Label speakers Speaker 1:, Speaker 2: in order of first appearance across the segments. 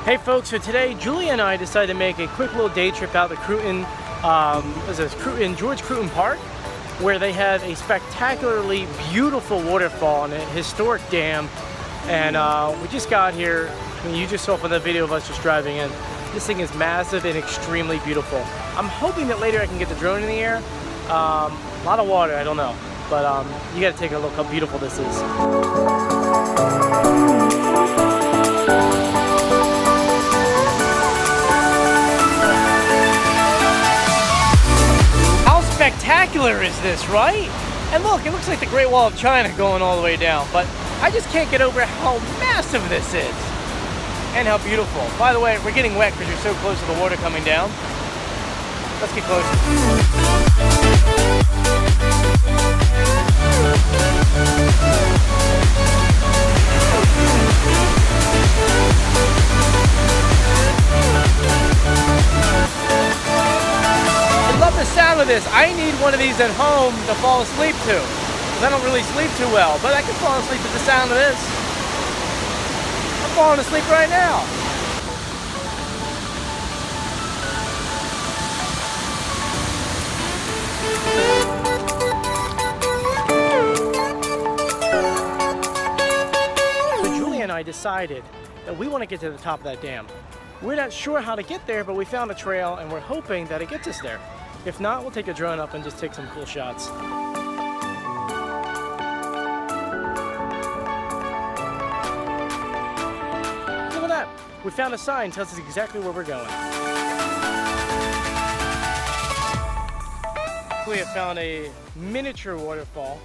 Speaker 1: Hey folks, so today Julia and I decided to make a quick little day trip out to Croton, George Croton Park, where they have a spectacularly beautiful waterfall and a historic dam. And we just got here, and you just saw from the video of us just driving in. This thing is massive and extremely beautiful. I'm hoping that later I can get the drone in the air. A lot of water, I don't know. But you gotta take a look how beautiful this is. Spectacular is this, right? And look, it looks like the Great Wall of China going all the way down, but I just can't get over how massive this is and how beautiful. By the way, we're getting wet because you're so close to the water coming down. Let's get closer. The sound of this. I need one of these at home to fall asleep to, because I don't really sleep too well, but I can fall asleep to the sound of this. I'm falling asleep right now. So Julia and I decided that we want to get to the top of that dam. We're not sure how to get there, but we found a trail and we're hoping that it gets us there. If not, we'll take a drone up and just take some cool shots. Look at that. We found a sign, tells us exactly where we're going. We have found a miniature waterfall.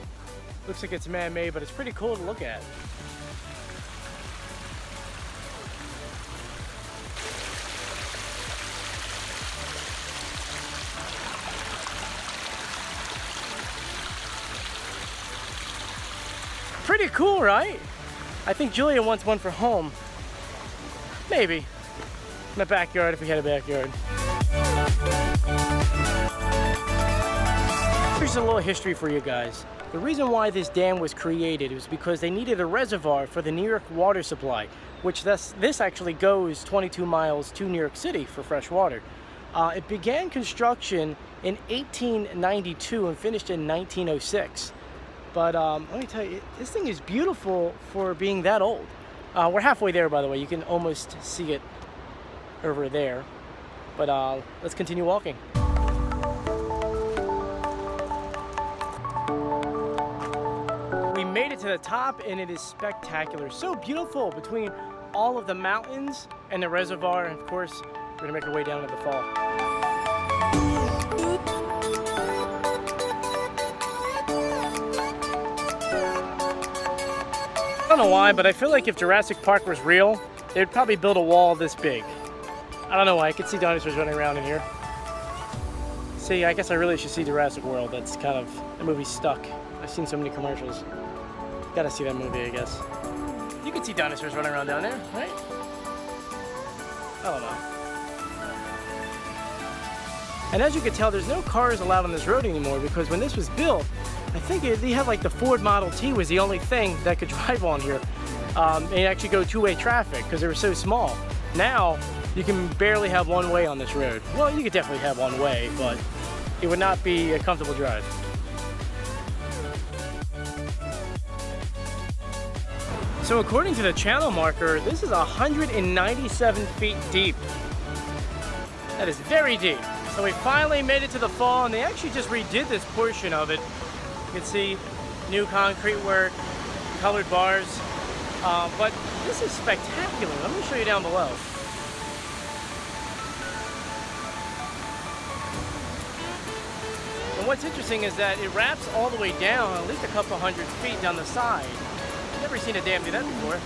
Speaker 1: Looks like it's man-made, but it's pretty cool to look at. Pretty cool, right? I think Julia wants one for home. Maybe. In the backyard, if we had a backyard. Here's a little history for you guys. The reason why this dam was created was because they needed a reservoir for the New York water supply, which this actually goes 22 miles to New York City for fresh water. It began construction in 1892 and finished in 1906. But let me tell you, this thing is beautiful for being that old. We're halfway there, by the way. You can almost see it over there. But let's continue walking. We made it to the top, and it is spectacular. So beautiful between all of the mountains and the reservoir. And of course, we're gonna make our way down to the fall. I don't know why, but I feel like if Jurassic Park was real, they'd probably build a wall this big. I don't know why. I could see dinosaurs running around in here. See, I guess I really should see Jurassic World. That's kind of, the movie's stuck. I've seen so many commercials. Gotta see that movie, I guess. You can see dinosaurs running around down there, right? I don't know. And as you can tell, there's no cars allowed on this road anymore, because when this was built, I think they had like the Ford Model T was the only thing that could drive on here and actually go two-way traffic because they were so small. Now you can barely have one way on this road. Well, you could definitely have one way, but it would not be a comfortable drive. So according to the channel marker, this is 197 feet deep. That is very deep. So we finally made it to the fall, and they actually just redid this portion of it. You can see new concrete work, colored bars, but this is spectacular. Let me show you down below. And what's interesting is that it wraps all the way down, at least a couple hundred feet down the side. I've never seen a dam do that before.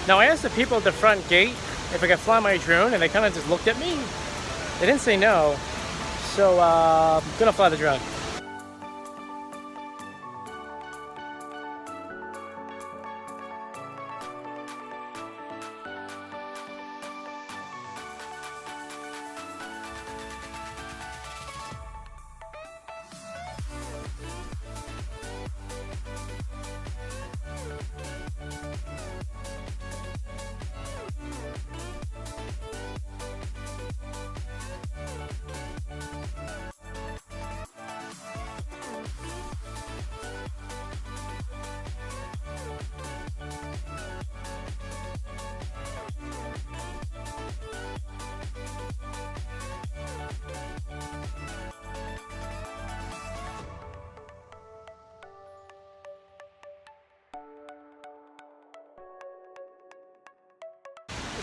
Speaker 1: Now I asked the people at the front gate if I could fly my drone, and they kind of just looked at me. They didn't say no, so I'm gonna fly the drone.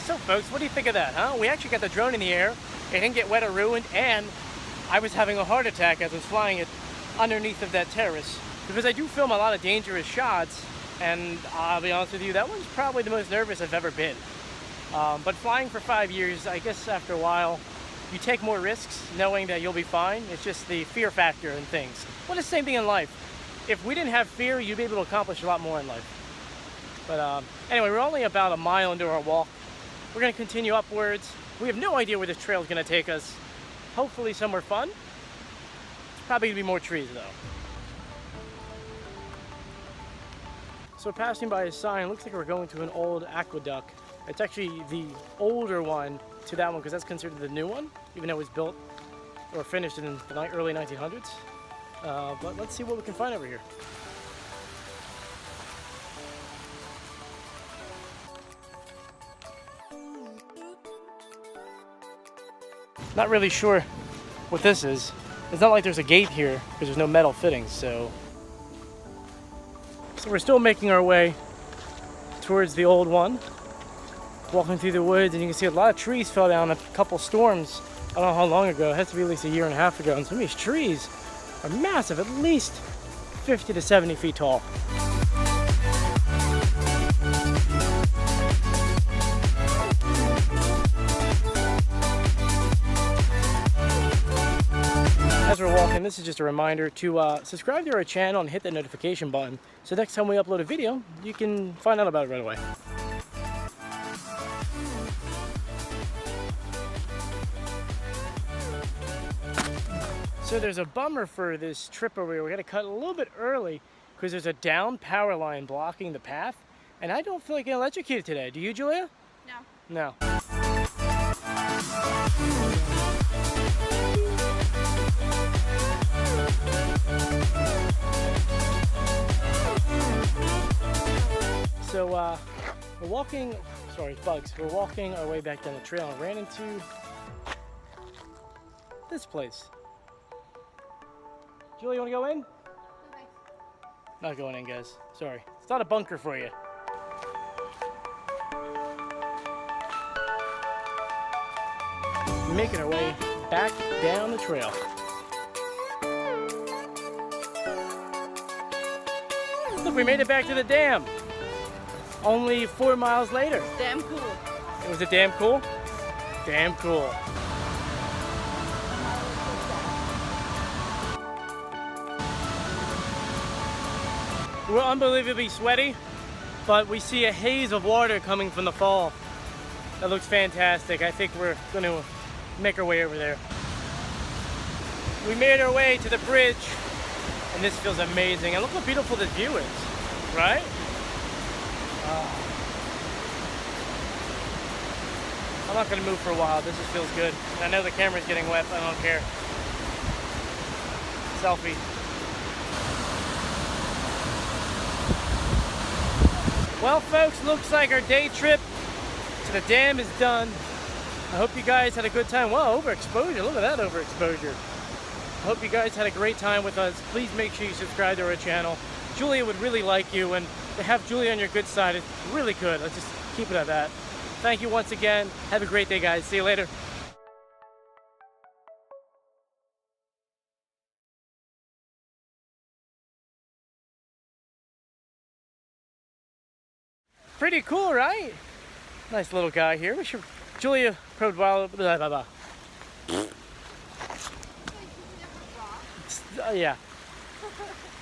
Speaker 1: So folks, what do you think of that, huh? We actually got the drone in the air. It didn't get wet or ruined, and I was having a heart attack as I was flying it underneath of that terrace. Because I do film a lot of dangerous shots, and I'll be honest with you, that one's probably the most nervous I've ever been. But flying for 5 years, I guess after a while, you take more risks knowing that you'll be fine. It's just the fear factor in things. Well, it's the same thing in life. If we didn't have fear, you'd be able to accomplish a lot more in life. But anyway, we're only about a mile into our walk. We're gonna continue upwards. We have no idea where this trail is gonna take us. Hopefully somewhere fun. It's probably gonna be more trees though. So passing by a sign, looks like we're going to an old aqueduct. It's actually the older one to that one because that's considered the new one, even though it was built or finished in the early 1900s. But let's see what we can find over here. Not really sure what this is. It's not like there's a gate here because there's no metal fittings, so we're still making our way towards the old one. Walking through the woods, and you can see a lot of trees fell down a couple storms. I don't know how long ago. It has to be at least a year and a half ago. And some of these trees are massive, at least 50 to 70 feet tall. As we're walking, this is just a reminder to subscribe to our channel and hit that notification button. So next time we upload a video, you can find out about it right away. So there's a bummer for this trip over here. We got to cut a little bit early because there's a down power line blocking the path. And I don't feel like getting electrocuted today. Do you, Julia? No. No. So we're walking, sorry, bugs. We're walking our way back down the trail and ran into this place. Julie, you want to go in? Okay. Not going in, guys. Sorry. It's not a bunker for you. Making our way back down the trail. Look, we made it back to the dam. Only 4 miles later.
Speaker 2: Damn cool.
Speaker 1: Was it damn cool? Damn cool. We're unbelievably sweaty, but we see a haze of water coming from the fall. That looks fantastic. I think we're going to make our way over there. We made our way to the bridge, and this feels amazing. And look how beautiful this view is, right? I'm not going to move for a while. This just feels good. And I know the camera's getting wet, but I don't care. Selfie. Well, folks, looks like our day trip to the dam is done. I hope you guys had a good time. Wow, overexposure. Look at that overexposure. I hope you guys had a great time with us. Please make sure you subscribe to our channel. Julia would really like you, and to have Julia on your good side is really good. Let's just keep it at that. Thank you once again. Have a great day, guys. See you later. Pretty cool, right? Nice little guy here. We should, Julia, blah, blah, blah. Yeah.